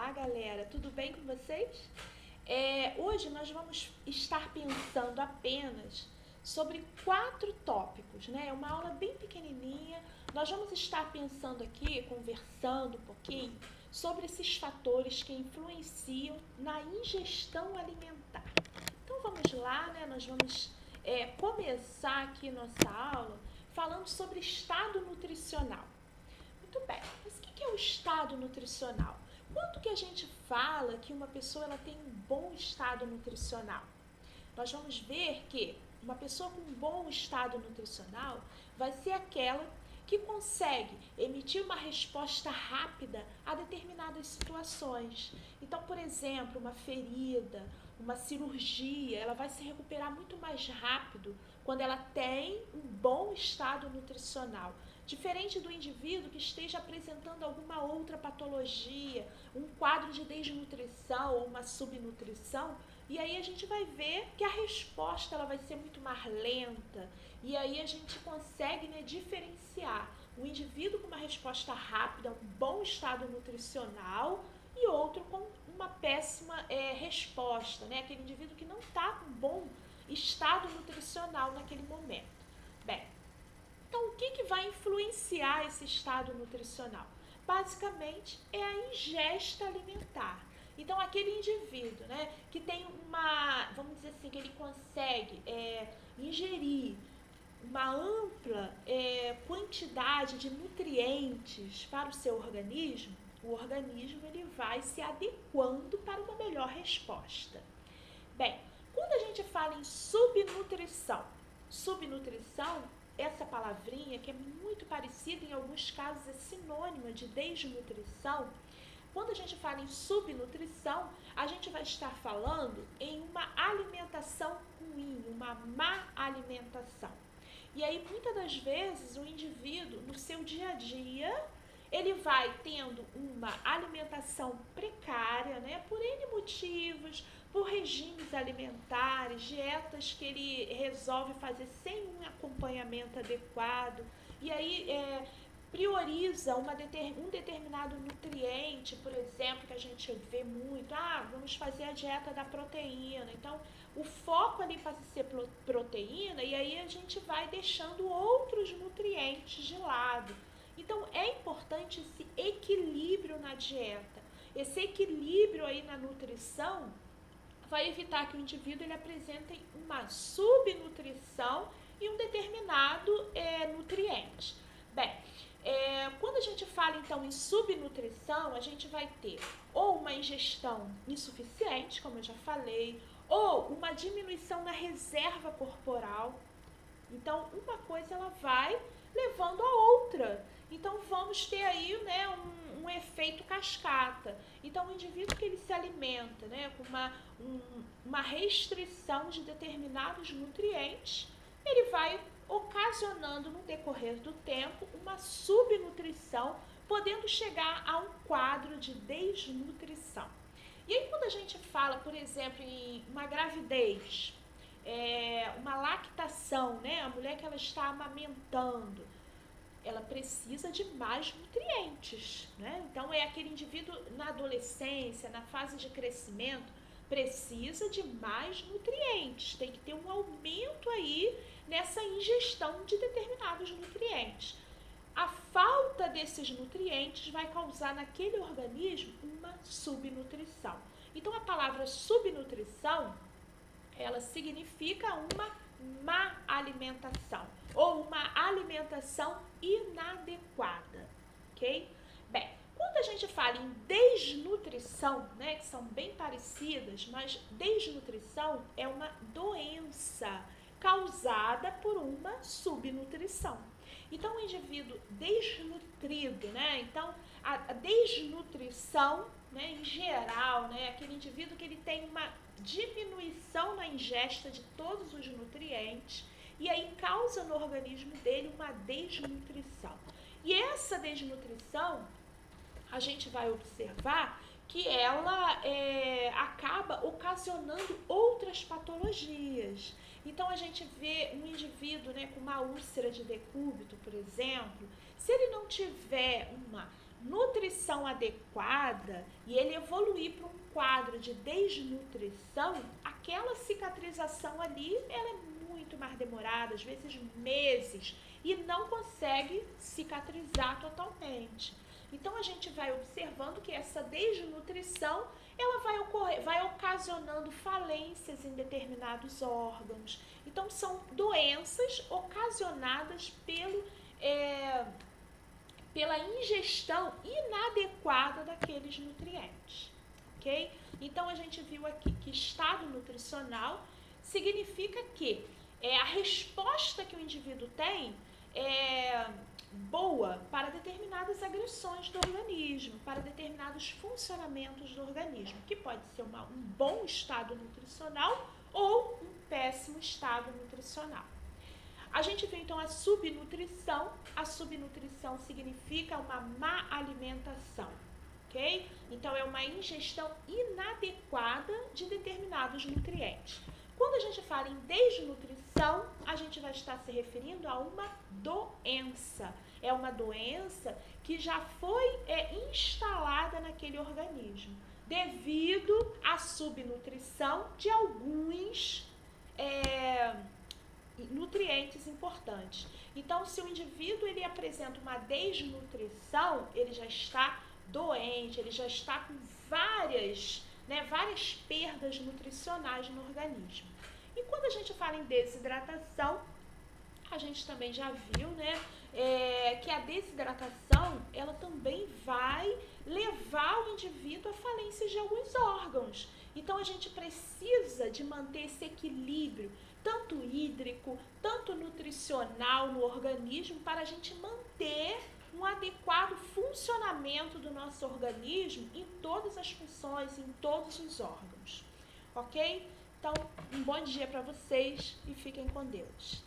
Olá, galera, tudo bem com vocês? Hoje nós vamos estar pensando apenas sobre 4 tópicos, né? É uma aula bem pequenininha. Nós vamos estar pensando aqui, conversando um pouquinho sobre esses fatores que influenciam na ingestão alimentar. Então vamos lá, né? Nós vamos começar aqui nossa aula falando sobre estado nutricional. Muito bem, mas o que é o estado nutricional? Quando que a gente fala que uma pessoa ela tem um bom estado nutricional? Nós vamos ver que uma pessoa com um bom estado nutricional vai ser aquela que consegue emitir uma resposta rápida a determinadas situações. Então, por exemplo, uma ferida, uma cirurgia, ela vai se recuperar muito mais rápido quando ela tem um bom estado nutricional. Diferente do indivíduo que esteja apresentando alguma outra patologia, um quadro de desnutrição ou uma subnutrição, e aí a gente vai ver que a resposta ela vai ser muito mais lenta, e aí a gente consegue, né, diferenciar um indivíduo com uma resposta rápida, um bom estado nutricional, e outro com uma péssima resposta, né? Aquele indivíduo que não está com um bom estado nutricional naquele momento. Bem, então o que vai influenciar esse estado nutricional? Basicamente é a ingesta alimentar. Então aquele indivíduo, né, que tem uma, vamos dizer assim, que ele consegue ingerir uma ampla quantidade de nutrientes para o seu organismo, o organismo ele vai se adequando para uma melhor resposta. Bem, quando a gente fala em subnutrição, essa palavrinha que é muito parecida, em alguns casos é sinônima de desnutrição. Quando a gente fala em subnutrição, a gente vai estar falando em uma alimentação ruim, uma má alimentação. E aí, muitas das vezes, o indivíduo, no seu dia a dia, ele vai tendo uma alimentação precária, né, por N motivos, por regimes alimentares, dietas que ele resolve fazer sem um acompanhamento adequado, e aí prioriza um determinado nutriente, por exemplo, que a gente vê muito, vamos fazer a dieta da proteína, então o foco ali passa a ser proteína, e aí a gente vai deixando outros nutrientes de lado. Então é importante esse equilíbrio na dieta. Esse equilíbrio aí na nutrição vai evitar que o indivíduo ele apresente uma subnutrição e um determinado nutriente. Bem, quando a gente fala então em subnutrição, a gente vai ter ou uma ingestão insuficiente, como eu já falei, ou uma diminuição na reserva corporal. Então, uma coisa ela vai levando a outra. Então, vamos ter aí, né, um efeito cascata. Então, o indivíduo que ele se alimenta, né, com uma restrição de determinados nutrientes, ele vai ocasionando no decorrer do tempo uma subnutrição, podendo chegar a um quadro de desnutrição. E aí, quando a gente fala, por exemplo, em uma gravidez, uma lactação, né? A mulher que ela está amamentando, ela precisa de mais nutrientes, né? Então é aquele indivíduo na adolescência, na fase de crescimento, precisa de mais nutrientes, tem que ter um aumento aí nessa ingestão de determinados nutrientes. A falta desses nutrientes vai causar naquele organismo uma subnutrição. Então a palavra subnutrição ela significa uma má alimentação ou uma alimentação inadequada, ok? Bem, quando a gente fala em desnutrição, né, que são bem parecidas, mas desnutrição é uma doença causada por uma subnutrição. Então, o indivíduo desnutrido, né? Então, a desnutrição, né, em geral, né, aquele indivíduo que ele tem uma diminuição na ingesta de todos os nutrientes e aí causa no organismo dele uma desnutrição. E essa desnutrição, a gente vai observar que ela acaba ocasionando outras patologias. Então, a gente vê um indivíduo, né, com uma úlcera de decúbito, por exemplo, se ele não tiver uma nutrição adequada e ele evoluir para um quadro de desnutrição, aquela cicatrização ali, ela é muito mais demorada, às vezes meses, e não consegue cicatrizar totalmente. Então a gente vai observando que essa desnutrição, ela vai ocasionando falências em determinados órgãos. Então são doenças ocasionadas pela ingestão inadequada daqueles nutrientes, ok? Então a gente viu aqui que estado nutricional significa que a resposta que o indivíduo tem é boa para determinadas agressões do organismo, para determinados funcionamentos do organismo, que pode ser um bom estado nutricional ou um péssimo estado nutricional. A gente vê então a subnutrição. A subnutrição significa uma má alimentação, ok? Então é uma ingestão inadequada de determinados nutrientes. Quando a gente fala em desnutrição, a gente vai estar se referindo a uma doença. É uma doença que já foi instalada naquele organismo, devido à subnutrição de alguns nutrientes importantes. Então, se o indivíduo ele apresenta uma desnutrição, ele já está doente, ele já está com várias perdas nutricionais no organismo. E quando a gente fala em desidratação, a gente também já viu, que a desidratação, ela também vai levar o indivíduo à falência de alguns órgãos. Então, a gente precisa de manter esse equilíbrio, tanto hídrico, tanto nutricional no organismo, para a gente manter um adequado funcionamento do nosso organismo em todas as funções, em todos os órgãos, ok? Então, um bom dia para vocês e fiquem com Deus.